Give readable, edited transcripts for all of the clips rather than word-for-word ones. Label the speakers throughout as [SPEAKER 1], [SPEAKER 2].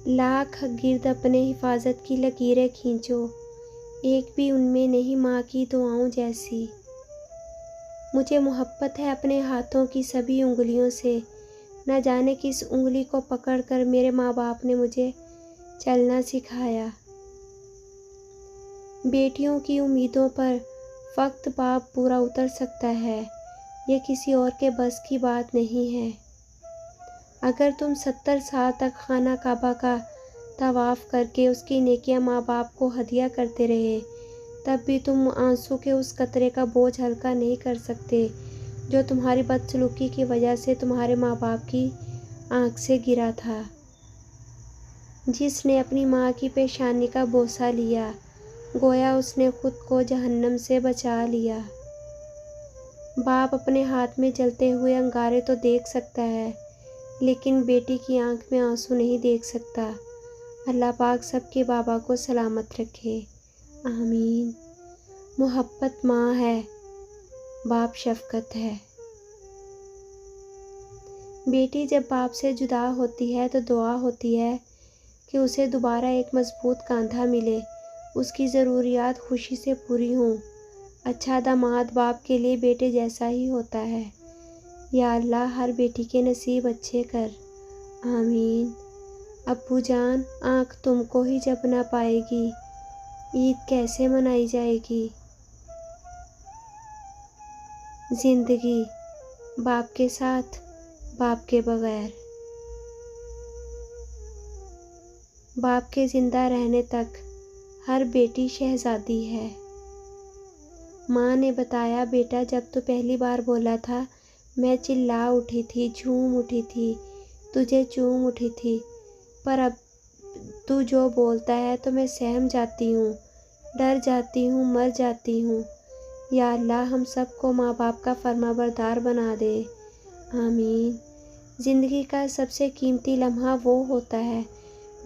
[SPEAKER 1] لاکھ گرد اپنے حفاظت کی لکیریں کھینچو، ایک بھی ان میں نہیں ماں کی دعاؤں جیسی۔ مجھے محبت ہے اپنے ہاتھوں کی سبھی انگلیوں سے، نہ جانے کس انگلی کو پکڑ کر میرے ماں باپ نے مجھے چلنا سکھایا۔ بیٹیوں کی امیدوں پر وقت باپ پورا اتر سکتا ہے، یہ کسی اور کے بس کی بات نہیں ہے۔ اگر تم 70 سال تک خانہ کعبہ کا طواف کر کے اس کی نیکیاں ماں باپ کو ہدیہ کرتے رہے، تب بھی تم آنسو کے اس قطرے کا بوجھ ہلکا نہیں کر سکتے جو تمہاری بدسلوکی کی وجہ سے تمہارے ماں باپ کی آنکھ سے گرا تھا۔ جس نے اپنی ماں کی پیشانی کا بوسہ لیا، گویا اس نے خود کو جہنم سے بچا لیا۔ باپ اپنے ہاتھ میں جلتے ہوئے انگارے تو دیکھ سکتا ہے، لیکن بیٹی کی آنکھ میں آنسو نہیں دیکھ سکتا۔ اللہ پاک سب کے بابا کو سلامت رکھے، آمین۔ محبت ماں ہے، باپ شفقت ہے۔ بیٹی جب باپ سے جدا ہوتی ہے تو دعا ہوتی ہے کہ اسے دوبارہ ایک مضبوط کاندھا ملے، اس کی ضروریات خوشی سے پوری ہوں۔ اچھا داماد باپ کے لیے بیٹے جیسا ہی ہوتا ہے۔ یا اللہ ہر بیٹی کے نصیب اچھے کر، آمین۔ ابو جان، آنکھ تم کو ہی جب نہ پائے گی، عید کیسے منائی جائے گی؟ زندگی باپ کے ساتھ، باپ کے بغیر۔ باپ کے زندہ رہنے تک ہر بیٹی شہزادی ہے۔ ماں نے بتایا، بیٹا جب تو پہلی بار بولا تھا میں چلا اٹھی تھی، جھوم اٹھی تھی، تجھے چوم اٹھی تھی، پر اب تو جو بولتا ہے تو میں سہم جاتی ہوں، ڈر جاتی ہوں، مر جاتی ہوں۔ یا اللہ ہم سب کو ماں باپ کا فرما بردار بنا دے، آمین۔ زندگی کا سب سے قیمتی لمحہ وہ ہوتا ہے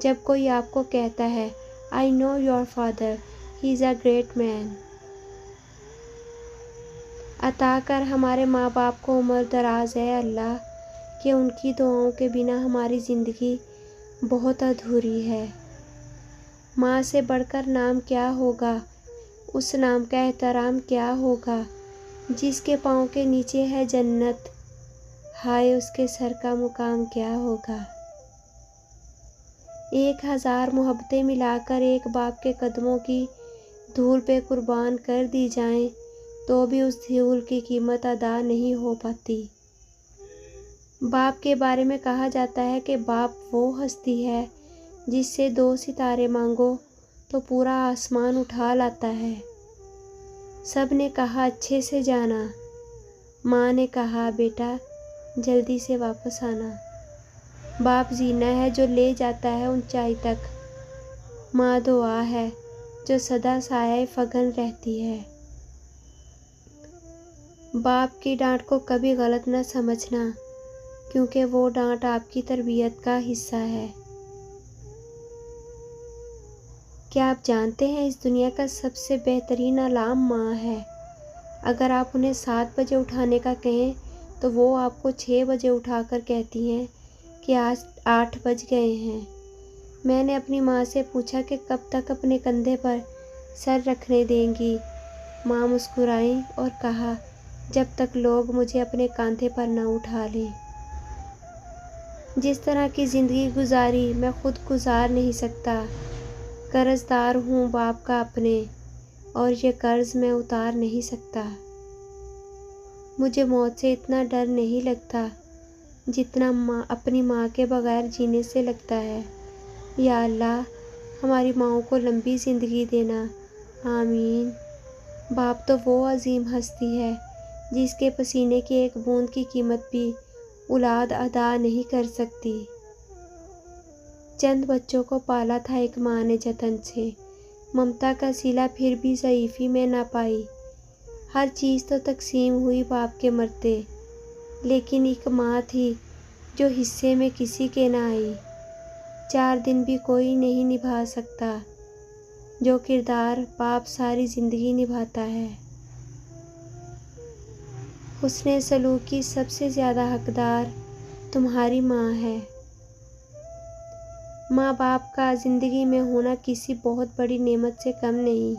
[SPEAKER 1] جب کوئی آپ کو کہتا ہے I know your father, he is a great man۔ عطا کر ہمارے ماں باپ کو عمر دراز اے اللہ، کہ ان کی دعاؤں کے بنا ہماری زندگی بہت ادھوری ہے۔ ماں سے بڑھ کر نام کیا ہوگا، اس نام کا احترام کیا ہوگا، جس کے پاؤں کے نیچے ہے جنت، ہائے اس کے سر کا مقام کیا ہوگا۔ 1000 محبتیں ملا کر ایک باپ کے قدموں کی دھول پہ قربان کر دی جائیں تو بھی اس دھول کی قیمت ادا نہیں ہو پاتی۔ باپ کے بارے میں کہا جاتا ہے کہ باپ وہ ہستی ہے جس سے 2 ستارے مانگو تو پورا آسمان اٹھا لاتا ہے۔ سب نے کہا اچھے سے جانا، ماں نے کہا بیٹا جلدی سے واپس آنا۔ باپ زینہ ہے جو لے جاتا ہے اونچائی تک، ماں دعا ہے جو سدا سایہ فگن رہتی ہے۔ باپ کی ڈانٹ کو کبھی غلط نہ سمجھنا، کیونکہ وہ ڈانٹ آپ کی تربیت کا حصہ ہے۔ کیا آپ جانتے ہیں اس دنیا کا سب سے بہترین الارم ماں ہے۔ اگر آپ انہیں 7 بجے اٹھانے کا کہیں تو وہ آپ کو 6 بجے اٹھا کر کہتی ہیں کہ آج 8 بج گئے ہیں۔ میں نے اپنی ماں سے پوچھا کہ کب تک اپنے کندھے پر سر رکھنے دیں گی۔ ماں مسکرائیں اور کہا جب تک لوگ مجھے اپنے کاندھے پر نہ اٹھا لیں۔ جس طرح کی زندگی گزاری میں خود گزار نہیں سکتا، قرض دار ہوں باپ کا اپنے، اور یہ قرض میں اتار نہیں سکتا۔ مجھے موت سے اتنا ڈر نہیں لگتا جتنا اپنی ماں کے بغیر جینے سے لگتا ہے۔ یا اللہ ہماری ماؤں کو لمبی زندگی دینا، آمین۔ باپ تو وہ عظیم ہستی ہے جس کے پسینے کی ایک بوند کی قیمت بھی اولاد ادا نہیں کر سکتی۔ چند بچوں کو پالا تھا ایک ماں نے جتن سے، ممتا کا صلہ پھر بھی ضعیفی میں نہ پائی۔ ہر چیز تو تقسیم ہوئی باپ کے مرتے، لیکن ایک ماں تھی جو حصے میں کسی کے نہ آئی۔ 4 دن بھی کوئی نہیں نبھا سکتا جو کردار باپ ساری زندگی نبھاتا ہے۔ حسن سلوک کی سب سے زیادہ حقدار تمہاری ماں ہے۔ ماں باپ کا زندگی میں ہونا کسی بہت بڑی نعمت سے کم نہیں۔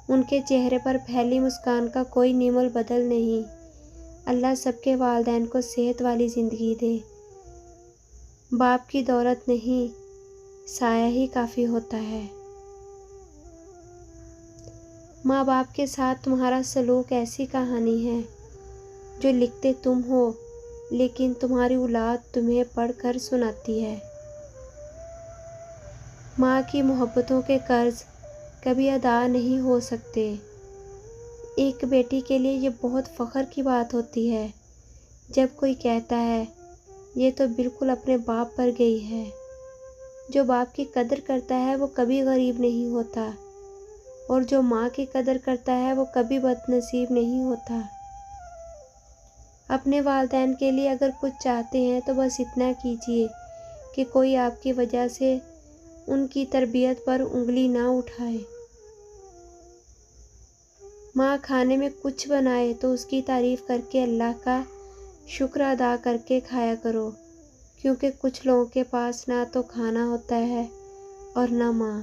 [SPEAKER 1] ان کے چہرے پر پھیلی مسکان کا کوئی نیم البدل نہیں۔ اللہ سب کے والدین کو صحت والی زندگی دے۔ باپ کی دولت نہیں، سایہ ہی کافی ہوتا ہے۔ ماں باپ کے ساتھ تمہارا سلوک ایسی کہانی ہے جو لکھتے تم ہو لیکن تمہاری اولاد تمہیں پڑھ کر سناتی ہے۔ ماں کی محبتوں کے قرض کبھی ادا نہیں ہو سکتے۔ ایک بیٹی کے لیے یہ بہت فخر کی بات ہوتی ہے جب کوئی کہتا ہے یہ تو بالکل اپنے باپ پر گئی ہے۔ جو باپ کی قدر کرتا ہے وہ کبھی غریب نہیں ہوتا، اور جو ماں کی قدر کرتا ہے وہ کبھی بد نصیب نہیں ہوتا۔ اپنے والدین کے لیے اگر کچھ چاہتے ہیں تو بس اتنا کیجیے کہ کوئی آپ کی وجہ سے ان کی تربیت پر انگلی نہ اٹھائے۔ ماں کھانے میں کچھ بنائے تو اس کی تعریف کر کے اللہ کا شکر ادا کر کے کھایا کرو، کیونکہ کچھ لوگوں کے پاس نہ تو کھانا ہوتا ہے اور نہ ماں۔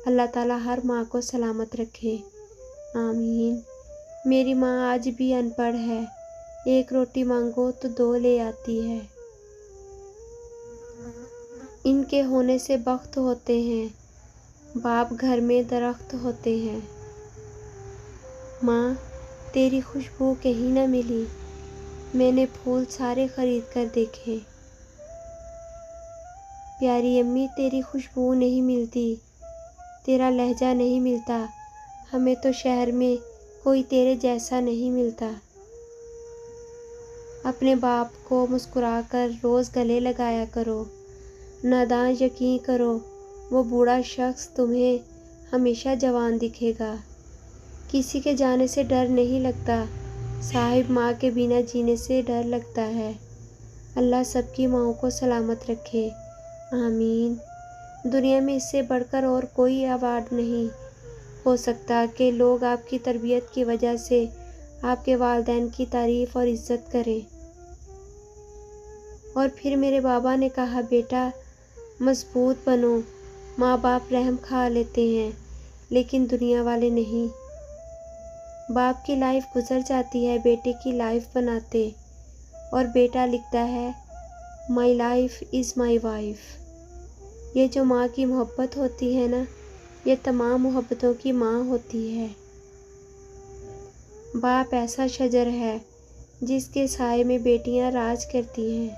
[SPEAKER 1] اللہ تعالیٰ ہر ماں کو سلامت رکھے، آمین۔ میری ماں آج بھی ان پڑھ ہے، ایک روٹی مانگو تو دو لے آتی ہے۔ ان کے ہونے سے بخت ہوتے ہیں، باپ گھر میں درخت ہوتے ہیں۔ ماں تیری خوشبو کہیں نہ ملی، میں نے پھول سارے خرید کر دیکھے۔ پیاری امی تیری خوشبو نہیں ملتی، تیرا لہجہ نہیں ملتا، ہمیں تو شہر میں کوئی تیرے جیسا نہیں ملتا۔ اپنے باپ کو مسکرا کر روز گلے لگایا کرو، ناداں یقین کرو وہ بوڑھا شخص تمہیں ہمیشہ جوان دکھے گا۔ کسی کے جانے سے ڈر نہیں لگتا، صاحب ماں کے بنا جینے سے ڈر لگتا ہے۔ اللہ سب کی ماؤں کو سلامت رکھے، آمین۔ دنیا میں اس سے بڑھ کر اور کوئی ایوارڈ نہیں ہو سکتا کہ لوگ آپ کی تربیت کی وجہ سے آپ کے والدین کی تعریف اور عزت کریں۔ اور پھر میرے بابا نے کہا بیٹا مضبوط بنو، ماں باپ رحم کھا لیتے ہیں لیکن دنیا والے نہیں۔ باپ کی لائف گزر جاتی ہے بیٹے کی لائف بناتے، اور بیٹا لکھتا ہے my life is my wife. یہ جو ماں کی محبت ہوتی ہے نا، یہ تمام محبتوں کی ماں ہوتی ہے۔ باپ ایسا شجر ہے جس کے سائے میں بیٹیاں راج کرتی ہیں۔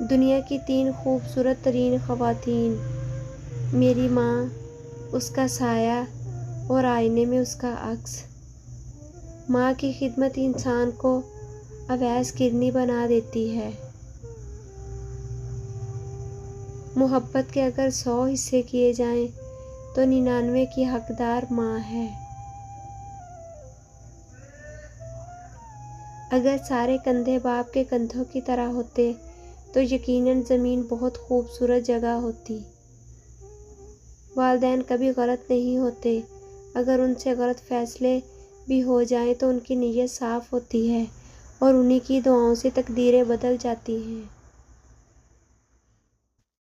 [SPEAKER 1] دنیا کی 3 خوبصورت ترین خواتین، میری ماں، اس کا سایہ اور آئینے میں اس کا عکس۔ ماں کی خدمت انسان کو اویس کرنی بنا دیتی ہے۔ محبت کے اگر 100 حصے کیے جائیں تو 99 کی حقدار ماں ہے۔ اگر سارے کندھے باپ کے کندھوں کی طرح ہوتے تو یقیناً زمین بہت خوبصورت جگہ ہوتی۔ والدین کبھی غلط نہیں ہوتے، اگر ان سے غلط فیصلے بھی ہو جائیں تو ان کی نیت صاف ہوتی ہے اور انہی کی دعاؤں سے تقدیریں بدل جاتی ہیں۔